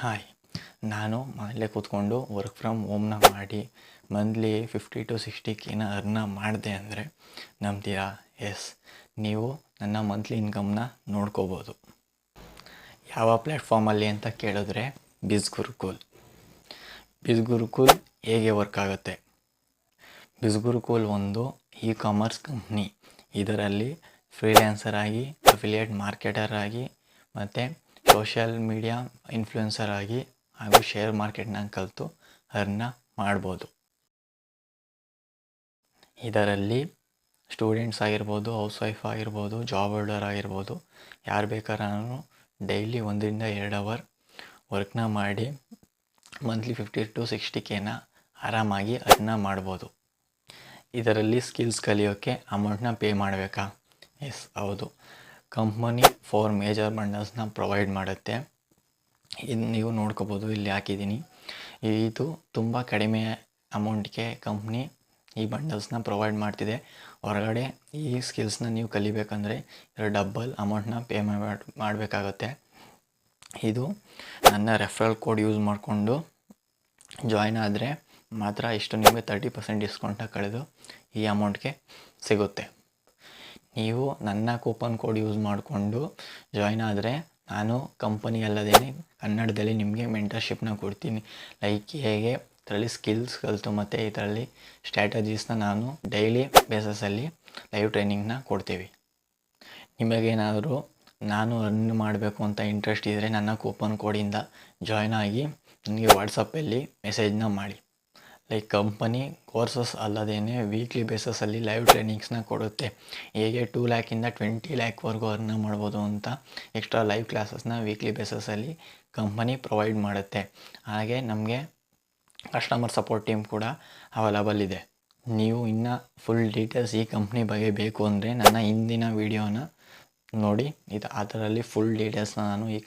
Hi, ನಾನು ಮನೇಲೇ ಕೂತ್ಕೊಂಡು ವರ್ಕ್ ಫ್ರಮ್ ಹೋಮ್ನ ಮಾಡಿ ಮಂತ್ಲಿ 50 to 60K ಅರ್ನ ಮಾಡಿದೆ ಅಂದರೆ ನಂಬ್ತೀರಾ? ಎಸ್, ನೀವು ನನ್ನ ಮಂತ್ಲಿ ಇನ್ಕಮ್ನ ನೋಡ್ಕೋಬೋದು. ಯಾವ ಪ್ಲ್ಯಾಟ್ಫಾರ್ಮಲ್ಲಿ ಅಂತ ಕೇಳಿದ್ರೆ ಬಿಸ್ಗುರುಕುಲ್. ಬಿಸ್ಗುರುಕುಲ್ ಹೇಗೆ ವರ್ಕ್ ಆಗುತ್ತೆ? ಬಿಸ್ಗುರುಕುಲ್ ಒಂದು ಇ ಕಾಮರ್ಸ್ ಕಂಪ್ನಿ. ಇದರಲ್ಲಿ ಫ್ರೀಲ್ಯಾನ್ಸರ್ ಆಗಿ, ಅಫಿಲಿಯೇಟ್ ಮಾರ್ಕೆಟರ್ ಆಗಿ ಮತ್ತು ಸೋಷಿಯಲ್ ಮೀಡಿಯಾ ಇನ್ಫ್ಲುಯೆನ್ಸರ್ ಆಗಿ ಹಾಗೂ ಶೇರ್ ಮಾರ್ಕೆಟ್ನ ಕಲಿತು ಅರ್ನ ಮಾಡ್ಬೋದು. ಇದರಲ್ಲಿ ಸ್ಟೂಡೆಂಟ್ಸ್ ಆಗಿರ್ಬೋದು, ಹೌಸ್ ವೈಫ್ ಆಗಿರ್ಬೋದು, ಜಾಬ್ ಹೋಲ್ಡರ್ ಆಗಿರ್ಬೋದು, ಯಾರು ಬೇಕಾದ್ರೂ ಡೈಲಿ 1-2 ಅವರ್ ವರ್ಕ್ನ ಮಾಡಿ ಮಂತ್ಲಿ 50 to 60K ಆರಾಮಾಗಿ ಅರ್ನ ಮಾಡ್ಬೋದು. ಇದರಲ್ಲಿ ಸ್ಕಿಲ್ಸ್ ಕಲಿಯೋಕ್ಕೆ ಅಮೌಂಟ್ನ ಪೇ ಮಾಡಬೇಕಾ? ಎಸ್, ಹೌದು. ಕಂಪನಿ 4 ಮೇಜರ್ ಬಂಡಲ್ಸ್ನ ಪ್ರೊವೈಡ್ ಮಾಡುತ್ತೆ. ಇದು ನೀವು ನೋಡ್ಕೋಬೋದು, ಇಲ್ಲಿ ಹಾಕಿದ್ದೀನಿ. ಇದು ತುಂಬ ಕಡಿಮೆ ಅಮೌಂಟ್ಗೆ ಕಂಪ್ನಿ ಈ ಬಂಡಲ್ಸ್ನ ಪ್ರೊವೈಡ್ ಮಾಡ್ತಿದೆ. ಹೊರಗಡೆ ಈ ಸ್ಕಿಲ್ಸ್ನ ನೀವು ಕಲಿಬೇಕಂದ್ರೆ ಡಬಲ್ ಅಮೌಂಟ್ನ ಪೇ ಮಾಡಬೇಕಾಗುತ್ತೆ. ಇದು ನನ್ನ ರೆಫರಲ್ ಕೋಡ್ ಯೂಸ್ ಮಾಡಿಕೊಂಡು ಜಾಯ್ನ್ ಆದರೆ ಮಾತ್ರ ಇಷ್ಟು ನಿಮಗೆ 30% ಡಿಸ್ಕೌಂಟ್ನ ಕಳೆದು ಈ ಅಮೌಂಟ್ಗೆ ಸಿಗುತ್ತೆ. ನೀವು ನನ್ನ ಕೂಪನ್ ಕೋಡ್ ಯೂಸ್ ಮಾಡಿಕೊಂಡು ಜಾಯ್ನ್ ಆದರೆ ನಾನು ಕಂಪನಿ ಅಲ್ಲದೇ ಕನ್ನಡದಲ್ಲಿ ನಿಮಗೆ ಮೆಂಟರ್ಶಿಪ್ನ ಕೊಡ್ತೀನಿ. ಲೈಕ್ ಹೇಗೆ ಇದರಲ್ಲಿ ಸ್ಕಿಲ್ಸ್ ಕಲಿತು ಮತ್ತು ಇದರಲ್ಲಿ ಸ್ಟ್ರಾಟಜೀಸ್ನ ನಾನು ಡೈಲಿ ಬೇಸಸಲ್ಲಿ ಲೈವ್ ಟ್ರೈನಿಂಗ್ನ ಕೊಡ್ತೀವಿ. ನಿಮಗೇನಾದರೂ ನಾನು ಅರ್ನ್ ಮಾಡಬೇಕು ಅಂತ ಇಂಟ್ರೆಸ್ಟ್ ಇದ್ದರೆ ನನ್ನ ಕೂಪನ್ ಕೋಡಿಂದ ಜಾಯ್ನ್ ಆಗಿ ನನಗೆ ವಾಟ್ಸಪ್ಪಲ್ಲಿ ಮೆಸೇಜ್ನ ಮಾಡಿ. ಲೈಕ್ ಕಂಪನಿ ಕೋರ್ಸಸ್ ಅಲ್ಲದೇ ವೀಕ್ಲಿ ಬೇಸಸಲ್ಲಿ ಲೈವ್ ಟ್ರೈನಿಂಗ್ಸ್ನ ಕೊಡುತ್ತೆ. ಹೇಗೆ 2 lakhಯಿಂದ 20 lakhವರೆಗೂ ಅರ್ನ ಮಾಡ್ಬೋದು ಅಂತ ಎಕ್ಸ್ಟ್ರಾ ಲೈವ್ ಕ್ಲಾಸಸ್ನ ವೀಕ್ಲಿ ಬೇಸಸಲ್ಲಿ ಕಂಪನಿ ಪ್ರೊವೈಡ್ ಮಾಡುತ್ತೆ. ಹಾಗೆ ನಮಗೆ ಕಸ್ಟಮರ್ ಸಪೋರ್ಟ್ ಟೀಮ್ ಕೂಡ ಅವೈಲಬಲ್ ಇದೆ. ನೀವು ಇನ್ನೂ ಫುಲ್ ಡೀಟೇಲ್ಸ್ ಈ ಕಂಪ್ನಿ ಬಗ್ಗೆ ಬೇಕು ಅಂದರೆ ನನ್ನ ಹಿಂದಿನ ವೀಡಿಯೋನ ನೋಡಿ. ಅದರಲ್ಲಿ ಫುಲ್ ಡೀಟೇಲ್ಸ್ನ ನಾನು ಈ